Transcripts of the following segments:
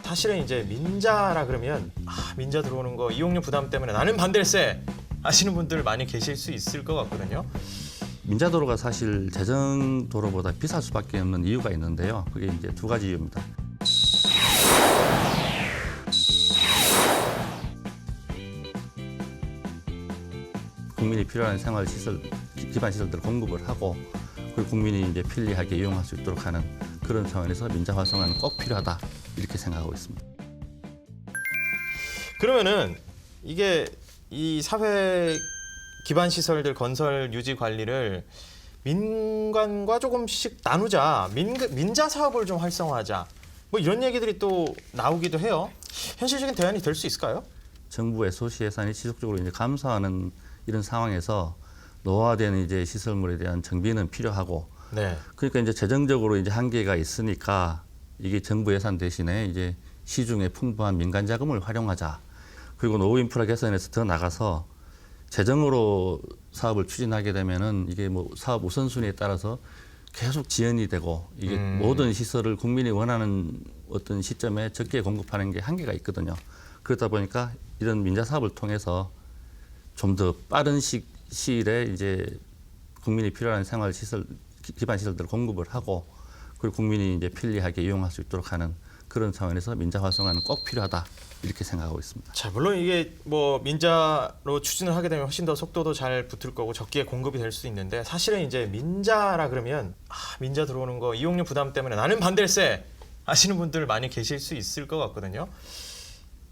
사실은 이제 민자라 그러면 민자 들어오는 거 이용료 부담 때문에 나는 반댈세 하시는 분들 많이 계실 수 있을 것 같거든요. 민자도로가 사실 재정도로보다 비쌀 수밖에 없는 이유가 있는데요. 그게 이제 두 가지 이유입니다. 국민이 필요한 생활 시설, 기반 시설들을 공급을 하고 그리고 국민이 이제 편리하게 이용할 수 있도록 하는 그런 차원에서 민자 활성화는 꼭 필요하다 이렇게 생각하고 있습니다. 그러면은 이게 이 사회 기반 시설들 건설 유지 관리를 민간과 조금씩 나누자, 민자 사업을 좀 활성화하자, 뭐 이런 얘기들이 또 나오기도 해요. 현실적인 대안이 될 수 있을까요? 정부의 소시 예산이 지속적으로 이제 감소하는 이런 상황에서 노화된 이제 시설물에 대한 정비는 필요하고, 네. 그러니까 이제 재정적으로 이제 한계가 있으니까 이게 정부 예산 대신에 이제 시중에 풍부한 민간 자금을 활용하자. 그리고 노후 인프라 개선에서 더 나가서 재정으로 사업을 추진하게 되면은 이게 뭐 사업 우선순위에 따라서 계속 지연이 되고 이게 모든 시설을 국민이 원하는 어떤 시점에 적게 공급하는 게 한계가 있거든요. 그러다 보니까 이런 민자 사업을 통해서 좀 더 빠른 시일에 이제 국민이 필요한 생활 시설 기반 시설들을 공급을 하고 그리고 국민이 이제 편리하게 이용할 수 있도록 하는 그런 차원에서 민자 활성화는 꼭 필요하다 이렇게 생각하고 있습니다. 자, 물론 이게 뭐 민자로 추진을 하게 되면 훨씬 더 속도도 잘 붙을 거고 적기에 공급이 될 수 있는데 사실은 이제 민자라 그러면 민자 들어오는 거 이용료 부담 때문에 나는 반댈세 하시는 분들 많이 계실 수 있을 것 같거든요.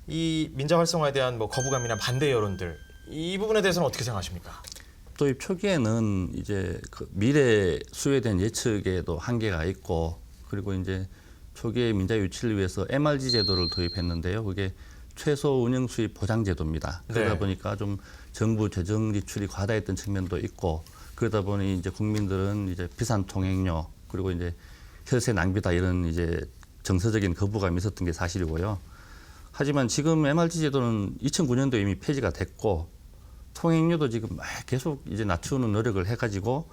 이 민자 활성화에 대한 뭐 거부감이나 반대 여론들 이 부분에 대해서는 어떻게 생각하십니까? 도입 초기에는 이제 그 미래 수요에 대한 예측에도 한계가 있고 그리고 이제 초기에 민자 유치를 위해서 MRG 제도를 도입했는데요. 그게 최소 운영 수입 보장 제도입니다. 그러다 네. 보니까 좀 정부 재정 지출이 과다했던 측면도 있고 그러다 보니 이제 국민들은 이제 비싼 통행료 그리고 이제 혈세 낭비다 이런 이제 정서적인 거부감이 있었던 게 사실이고요. 하지만 지금 MRG 제도는 2009년도에 이미 폐지가 됐고 통행료도 지금 계속 이제 낮추는 노력을 해가지고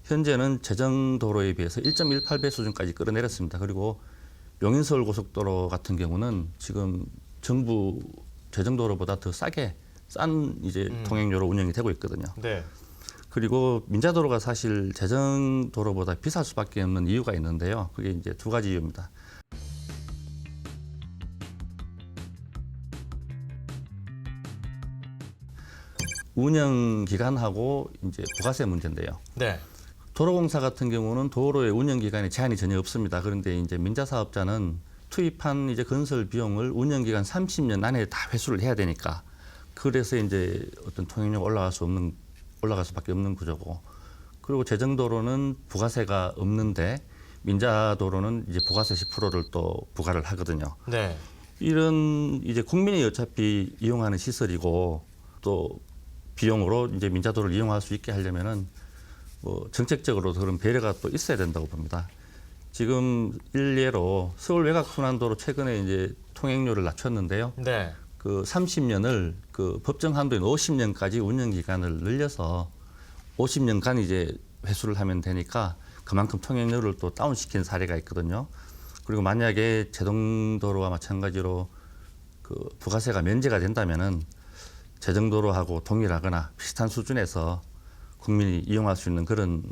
현재는 재정도로에 비해서 1.18배 수준까지 끌어내렸습니다. 그리고 용인서울 고속도로 같은 경우는 지금 정부 재정도로보다 더 싼 이제 통행료로 운영이 되고 있거든요. 네. 그리고 민자도로가 사실 재정도로보다 비쌀 수밖에 없는 이유가 있는데요. 그게 이제 두 가지 이유입니다. 운영 기간하고 이제 부가세 문제인데요. 네. 도로공사 같은 경우는 도로의 운영 기간에 제한이 전혀 없습니다. 그런데 이제 민자 사업자는 투입한 이제 건설 비용을 운영 기간 30년 안에 다 회수를 해야 되니까 그래서 이제 어떤 통행료가 올라갈 수밖에 없는 구조고 그리고 재정도로는 부가세가 없는데 민자도로는 이제 부가세 10%를 또 부과를 하거든요. 네. 이런 이제 국민이 어차피 이용하는 시설이고 또 비용으로 이제 민자도를 이용할 수 있게 하려면은 뭐 정책적으로 그런 배려가 또 있어야 된다고 봅니다. 지금 일례로 서울 외곽순환도로 최근에 이제 통행료를 낮췄는데요. 네. 그 30년을 그 법정 한도인 50년까지 운영 기간을 늘려서 50년간 이제 회수를 하면 되니까 그만큼 통행료를 또 다운시킨 사례가 있거든요. 그리고 만약에 재정도로와 마찬가지로 그 부가세가 면제가 된다면은 재정도로하고 동일하거나 비슷한 수준에서 국민이 이용할 수 있는 그런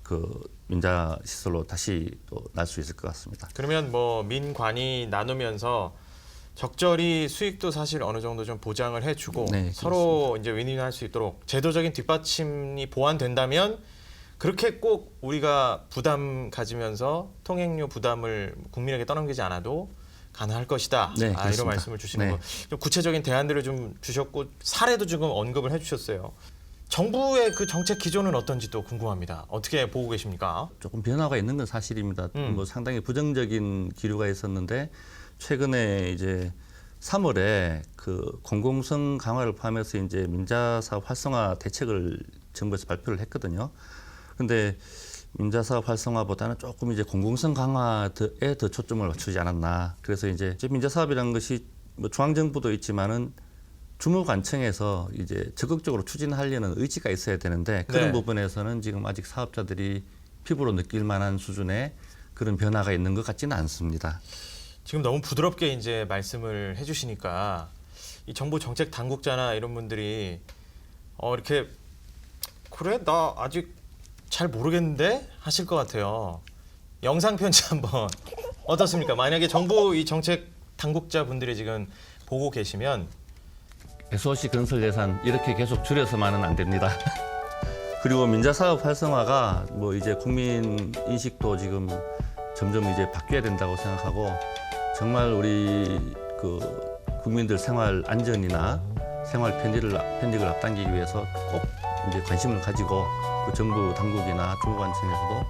그 민자 시설로 다시 또 날 수 있을 것 같습니다. 그러면 뭐 민관이 나누면서 적절히 수익도 사실 어느 정도 좀 보장을 해주고 네, 서로 이제 윈윈할 수 있도록 제도적인 뒷받침이 보완된다면 그렇게 꼭 우리가 부담 가지면서 통행료 부담을 국민에게 떠넘기지 않아도 가능할 것이다. 네, 이런 그렇습니다. 말씀을 주시는 네. 거. 좀 구체적인 대안들을 좀 주셨고 사례도 지금 언급을 해주셨어요. 정부의 그 정책 기조는 어떤지도 궁금합니다. 어떻게 보고 계십니까? 조금 변화가 있는 건 사실입니다. 뭐 상당히 부정적인 기류가 있었는데 최근에 이제 3월에 그 공공성 강화를 포함해서 이제 민자 사업 활성화 대책을 정부에서 발표를 했거든요. 근데 민자 사업 활성화보다는 조금 이제 공공성 강화에 더 초점을 맞추지 않았나. 그래서 이제 민자 사업이라는 것이 뭐 중앙정부도 있지만은 주무관청에서 이제 적극적으로 추진하려는 의지가 있어야 되는데 그런 네. 부분에서는 지금 아직 사업자들이 피부로 느낄 만한 수준의 그런 변화가 있는 것 같지는 않습니다. 지금 너무 부드럽게 이제 말씀을 해주시니까 이 정부 정책 당국자나 이런 분들이 이렇게 그래 나 아직 잘 모르겠는데 하실 것 같아요. 영상 편지 한번 어떻습니까? 만약에 정부 이 정책 당국자 분들이 지금 보고 계시면 SOC 건설 예산 이렇게 계속 줄여서만은 안 됩니다. 그리고 민자 사업 활성화가 뭐 이제 국민 인식도 지금 점점 이제 바뀌어야 된다고 생각하고 정말 우리 그 국민들 생활 안전이나 생활 편익을 앞당기기 위해서 꼭 이제 관심을 가지고 그 정부 당국이나 주무관청에서도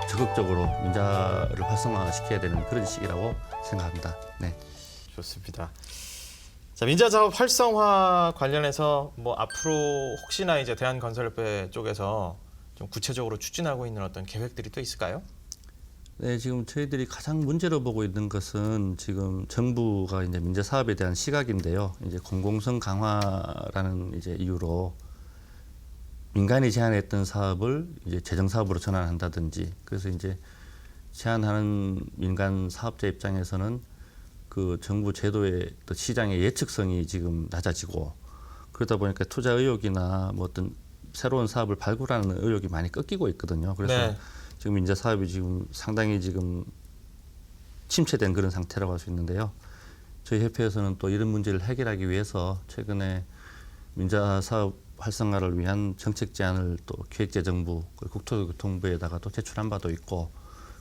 적극적으로 민자를 활성화시켜야 되는 그런 시기라고 생각합니다. 네. 좋습니다. 자, 민자 사업 활성화 관련해서 뭐 앞으로 혹시나 이제 대한건설협회 쪽에서 좀 구체적으로 추진하고 있는 어떤 계획들이 또 있을까요? 네, 지금 저희들이 가장 문제로 보고 있는 것은 지금 정부가 이제 민자 사업에 대한 시각인데요. 이제 공공성 강화라는 이제 이유로 민간이 제안했던 사업을 이제 재정 사업으로 전환한다든지 그래서 이제 제안하는 민간 사업자 입장에서는 그 정부 제도의 또 시장의 예측성이 지금 낮아지고 그러다 보니까 투자 의욕이나 뭐 어떤 새로운 사업을 발굴하는 의욕이 많이 꺾이고 있거든요. 그래서 네. 지금 민자 사업이 지금 상당히 지금 침체된 그런 상태라고 할 수 있는데요. 저희 협회에서는 또 이런 문제를 해결하기 위해서 최근에 민자 사업 활성화를 위한 정책 제안을 또 기획재정부, 국토교통부에다가 또 제출한 바도 있고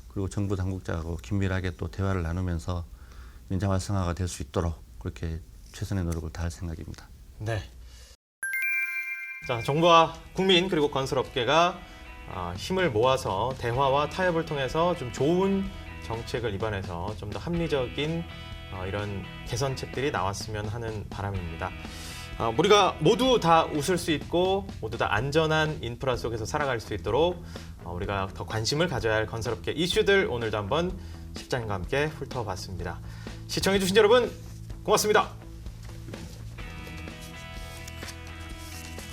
그리고 정부 당국자하고 긴밀하게 또 대화를 나누면서 민자 활성화가 될 수 있도록 그렇게 최선의 노력을 다할 생각입니다. 네. 자, 정부와 국민 그리고 건설업계가 힘을 모아서 대화와 타협을 통해서 좀 좋은 정책을 입안해서 좀 더 합리적인 이런 개선책들이 나왔으면 하는 바람입니다. 우리가 모두 다 웃을 수 있고 모두 다 안전한 인프라 속에서 살아갈 수 있도록 우리가 더 관심을 가져야 할 건설업계 이슈들 오늘도 한번 실장님과 함께 훑어봤습니다. 시청해주신 여러분 고맙습니다.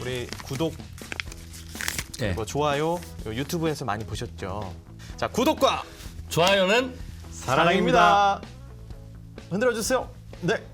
우리 구독 그리고 좋아요 유튜브에서 많이 보셨죠? 자, 구독과 좋아요는 사랑입니다. 흔들어주세요. 네.